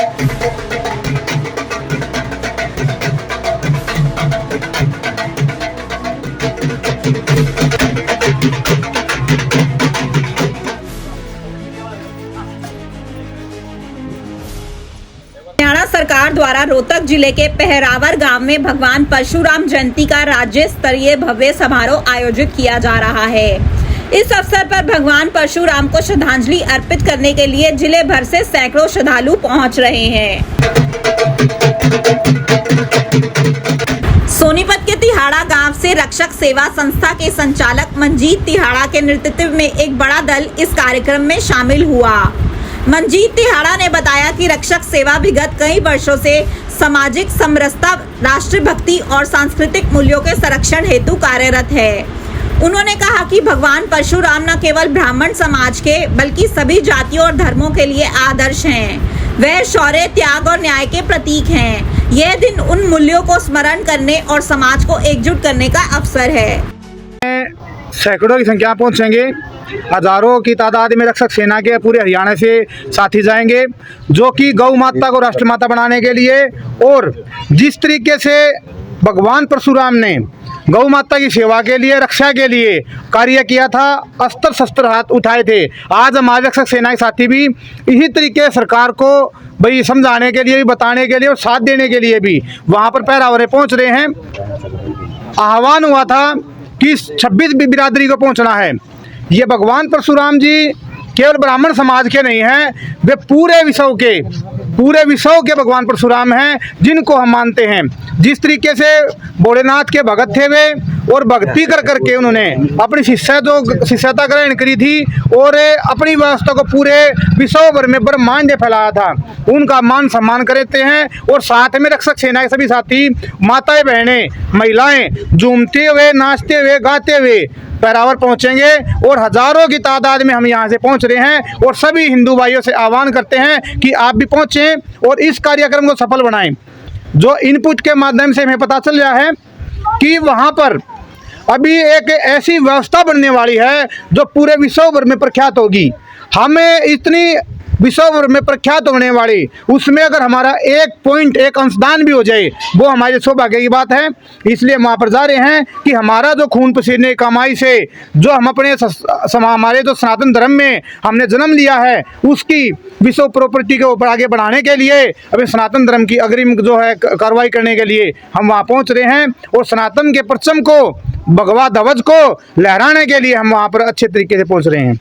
हरियाणा सरकार द्वारा रोहतक जिले के पहरावर गांव में भगवान परशुराम जयंती का राज्य स्तरीय भव्य समारोह आयोजित किया जा रहा है। इस अवसर पर भगवान परशुराम को श्रद्धांजलि अर्पित करने के लिए जिले भर से सैकड़ों श्रद्धालु पहुंच रहे हैं। सोनीपत के तिहाड़ा गांव से रक्षक सेवा संस्था के संचालक मंजीत तिहाड़ा के नेतृत्व में एक बड़ा दल इस कार्यक्रम में शामिल हुआ। मंजीत तिहाड़ा ने बताया कि रक्षक सेवा विगत कई वर्षों से सामाजिक समरसता, राष्ट्रभक्ति और सांस्कृतिक मूल्यों के संरक्षण हेतु कार्यरत है। उन्होंने कहा कि भगवान परशुराम न केवल ब्राह्मण समाज के बल्कि सभी जातियों और धर्मों के लिए आदर्श हैं। वह शौर्य, त्याग और न्याय के प्रतीक हैं। यह दिन उन मूल्यों को स्मरण करने और समाज को एकजुट करने का अवसर है। सैकड़ों की संख्या पहुंचेंगे, हजारों की तादाद में रक्षक सेना के पूरे हरियाणा से साथी जाएंगे, जो कि गौ माता को राष्ट्रमाता बनाने के लिए और जिस तरीके से भगवान परशुराम ने गौ माता की सेवा के लिए, रक्षा के लिए कार्य किया था, अस्त्र शस्त्र हाथ उठाए थे। आज हमारे रक्षक सेना के साथी भी इसी तरीके सरकार को भाई समझाने के लिए भी, बताने के लिए और साथ देने के लिए भी वहाँ पर पहरावरे पहुँच रहे हैं। आह्वान हुआ था कि 26 बिरादरी को पहुँचना है। ये भगवान परशुराम जी केवल ब्राह्मण समाज के नहीं हैं, वे पूरे विश्व के भगवान परशुराम हैं, जिनको हम मानते हैं। जिस तरीके से भोलेनाथ के भगत थे वे, और भक्ति कर करके उन्होंने अपनी शिष्यता ग्रहण करी थी और अपनी व्यवस्था को पूरे विश्व भर में ब्रह्मांड में फैलाया था। उनका मान सम्मान करते हैं और साथ में रक्षक सेना के सभी साथी, माताएं, बहनें, महिलाएं झूमते हुए, नाचते हुए, गाते हुए पहरावर पहुंचेंगे और हजारों की तादाद में हम यहां से पहुंच रहे हैं। और सभी हिंदू भाइयों से आह्वान करते हैं कि आप भी पहुंचें और इस कार्यक्रम को सफल बनाएं। जो इनपुट के माध्यम से हमें पता चल रहा है कि वहां पर अभी एक ऐसी व्यवस्था बनने वाली है जो पूरे विश्व भर में प्रख्यात होगी। हमें इतनी विश्व भर में प्रख्यात होने वाली, उसमें अगर हमारा एक अंशदान भी हो जाए, वो हमारे सौभाग्य की बात है। इसलिए हम वहाँ पर जा रहे हैं कि हमारा जो खून पसीने कमाई से जो हम अपने हमारे जो सनातन धर्म में हमने जन्म लिया है, उसकी विश्व प्रॉपर्टी को ऊपर आगे बढ़ाने के लिए, अभी सनातन धर्म की अग्रिम जो है कार्रवाई करने के लिए हम वहाँ पहुँच रहे हैं। और सनातन के परचम को, भगवा ध्वज को लहराने के लिए हम वहाँ पर अच्छे तरीके से पहुँच रहे हैं।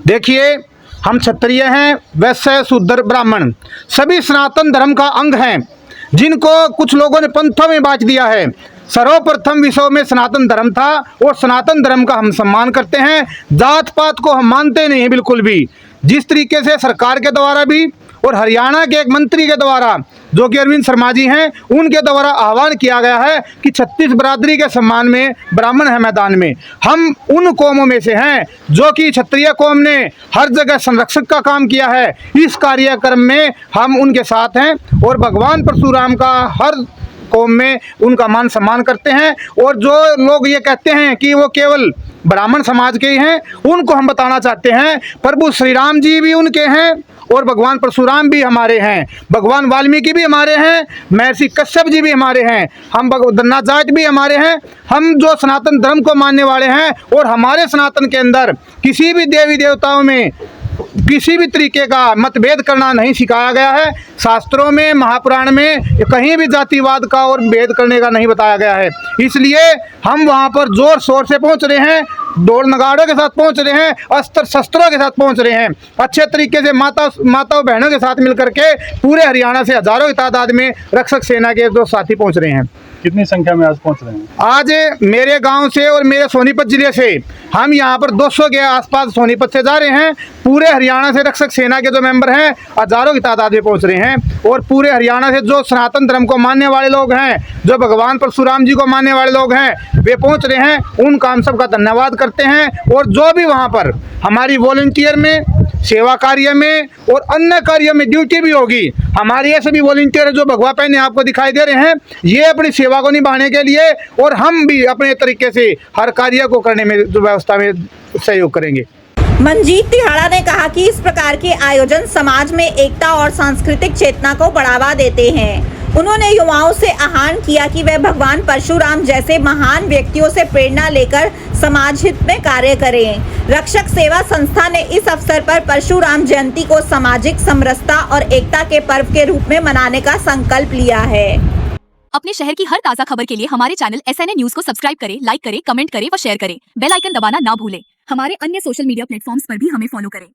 देखिए, हम क्षत्रिय हैं, वैश्य, शूद्र, ब्राह्मण सभी सनातन धर्म का अंग हैं, जिनको कुछ लोगों ने पंथों में बांट दिया है। सर्वप्रथम विश्व में सनातन धर्म था और सनातन धर्म का हम सम्मान करते हैं। जात पात को हम मानते नहीं हैं बिल्कुल भी। जिस तरीके से सरकार के द्वारा भी और हरियाणा के एक मंत्री के द्वारा, जो कि अरविंद शर्मा जी हैं, उनके द्वारा आह्वान किया गया है कि 36 बिरादरी के सम्मान में ब्राह्मण है मैदान में। हम उन कौमों में से हैं जो कि क्षत्रिय कौम ने हर जगह संरक्षक का काम किया है। इस कार्यक्रम में हम उनके साथ हैं और भगवान परशुराम का हर कौम में उनका मान सम्मान करते हैं। और जो लोग ये कहते हैं कि वो केवल ब्राह्मण समाज के ही हैं, उनको हम बताना चाहते हैं प्रभु श्री राम जी भी उनके हैं और भगवान परशुराम भी हमारे हैं, भगवान वाल्मीकि भी हमारे हैं, महर्षि कश्यप जी भी हमारे हैं, हम दन्ना जाट भी हमारे हैं। हम जो सनातन धर्म को मानने वाले हैं और हमारे सनातन के अंदर किसी भी देवी देवताओं में किसी भी तरीके का मतभेद करना नहीं सिखाया गया है। शास्त्रों में, महापुराण में कहीं भी जातिवाद का और भेद करने का नहीं बताया गया है। इसलिए हम वहाँ पर जोर शोर से पहुँच रहे हैं, ढोल नगाड़ों के साथ पहुँच रहे हैं, अस्त्र शस्त्रों के साथ पहुँच रहे हैं। अच्छे तरीके से माताओं बहनों के साथ मिलकर के पूरे हरियाणा से हजारों की तादाद में रक्षक सेना के दो साथी पहुँच रहे हैं। कितनी संख्या में आज पहुंच रहे हैं? आज मेरे गांव से और मेरे सोनीपत जिले से हम यहां पर 200 के आसपास सोनीपत से जा रहे हैं। पूरे हरियाणा से रक्षक सेना के जो मेंबर हैं हजारों की तादाद में पहुंच रहे हैं। और पूरे हरियाणा से जो सनातन धर्म को मानने वाले लोग हैं, जो भगवान परशुराम जी को मानने वाले लोग हैं, वे पहुंच रहे हैं। उनका हम सबका धन्यवाद करते हैं। और जो भी वहाँ पर हमारी वॉलंटियर में, सेवा कार्य में और अन्य कार्यों में ड्यूटी भी होगी, हमारे ये सभी वॉलंटियर जो भगवा पहने आपको दिखाई दे रहे हैं, ये अपनी सेवा को निभाने के लिए और हम भी अपने तरीके से हर कार्य को करने में जो व्यवस्था में सहयोग करेंगे। मंजीत तिहाड़ा ने कहा कि इस प्रकार के आयोजन समाज में एकता और सांस्कृतिक चेतना को बढ़ावा देते हैं। उन्होंने युवाओं से आह्वान किया कि वे भगवान परशुराम जैसे महान व्यक्तियों से प्रेरणा लेकर समाज हित में कार्य करें। रक्षक सेवा संस्था ने इस अवसर पर परशुराम जयंती को सामाजिक समरसता और एकता के पर्व के रूप में मनाने का संकल्प लिया है। अपने शहर की हर ताज़ा खबर के लिए हमारे चैनल SNA न्यूज को सब्सक्राइब करें, लाइक करें, कमेंट करें व शेयर करें। बेल आइकन दबाना ना भूलें। हमारे अन्य सोशल मीडिया प्लेटफॉर्म्स पर भी हमें फॉलो करें।